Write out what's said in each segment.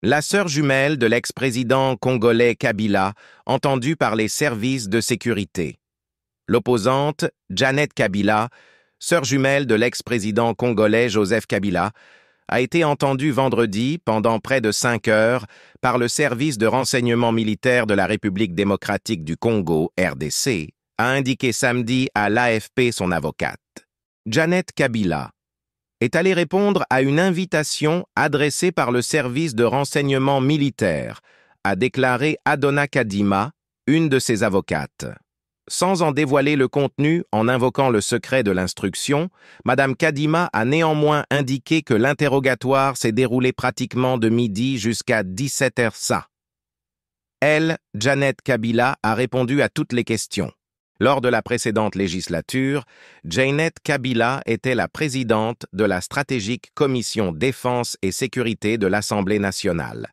La sœur jumelle de l'ex-président congolais Kabila, entendue par les services de sécurité. L'opposante, Janet Kabila, sœur jumelle de l'ex-président congolais Joseph Kabila, a été entendue vendredi, pendant près de 5 heures, par le service de renseignement militaire de la République démocratique du Congo, RDC, a indiqué samedi à l'AFP son avocate. Janet Kabila est allée répondre à une invitation adressée par le service de renseignement militaire, a déclaré Adona Kadima, une de ses avocates. Sans en dévoiler le contenu en invoquant le secret de l'instruction, Madame Kadima a néanmoins indiqué que l'interrogatoire s'est déroulé pratiquement de midi jusqu'à 17h ça. Elle, Janet Kabila, a répondu à toutes les questions. Lors de la précédente législature, Janet Kabila était la présidente de la stratégique commission défense et sécurité de l'Assemblée nationale.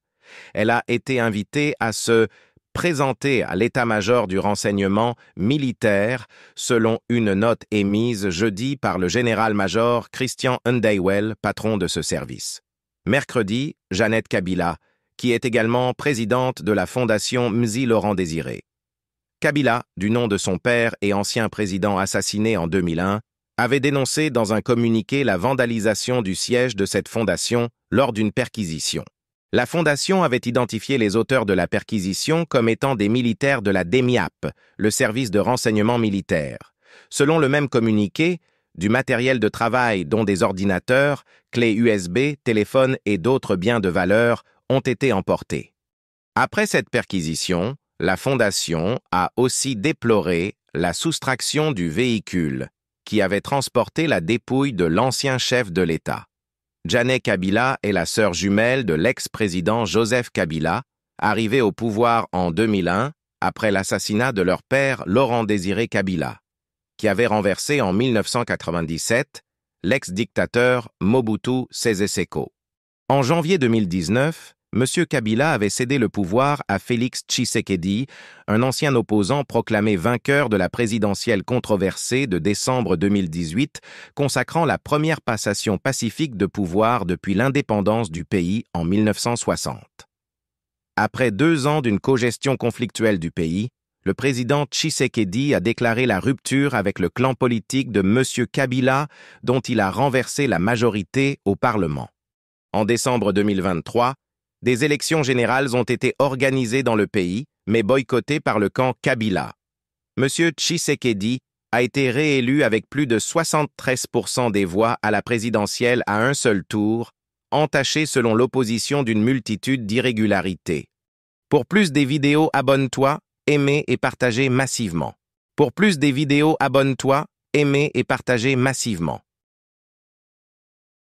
Elle a été invitée à se présenter à l'état-major du renseignement militaire, selon une note émise jeudi par le général-major Christian Ndaiwel, patron de ce service. Mercredi, Janet Kabila, qui est également présidente de la fondation Mzi Laurent Désiré. Kabila, du nom de son père et ancien président assassiné en 2001, avait dénoncé dans un communiqué la vandalisation du siège de cette fondation lors d'une perquisition. La fondation avait identifié les auteurs de la perquisition comme étant des militaires de la DEMIAP, le service de renseignement militaire. Selon le même communiqué, du matériel de travail dont des ordinateurs, clés USB, téléphones et d'autres biens de valeur ont été emportés. Après cette perquisition, la fondation a aussi déploré la soustraction du véhicule qui avait transporté la dépouille de l'ancien chef de l'État. Janet Kabila est la sœur jumelle de l'ex-président Joseph Kabila, arrivé au pouvoir en 2001 après l'assassinat de leur père Laurent Désiré Kabila, qui avait renversé en 1997 l'ex-dictateur Mobutu Sese Seko. En janvier 2019, M. Kabila avait cédé le pouvoir à Félix Tshisekedi, un ancien opposant proclamé vainqueur de la présidentielle controversée de décembre 2018, consacrant la première passation pacifique de pouvoir depuis l'indépendance du pays en 1960. Après 2 ans d'une cogestion conflictuelle du pays, le président Tshisekedi a déclaré la rupture avec le clan politique de M. Kabila, dont il a renversé la majorité au Parlement. En décembre 2023, des élections générales ont été organisées dans le pays, mais boycottées par le camp Kabila. M. Tshisekedi a été réélu avec plus de 73% des voix à la présidentielle à un seul tour, entaché selon l'opposition d'une multitude d'irrégularités. Pour plus des vidéos, abonne-toi, aimez et partagez massivement. Pour plus des vidéos, abonne-toi, aimez et partagez massivement.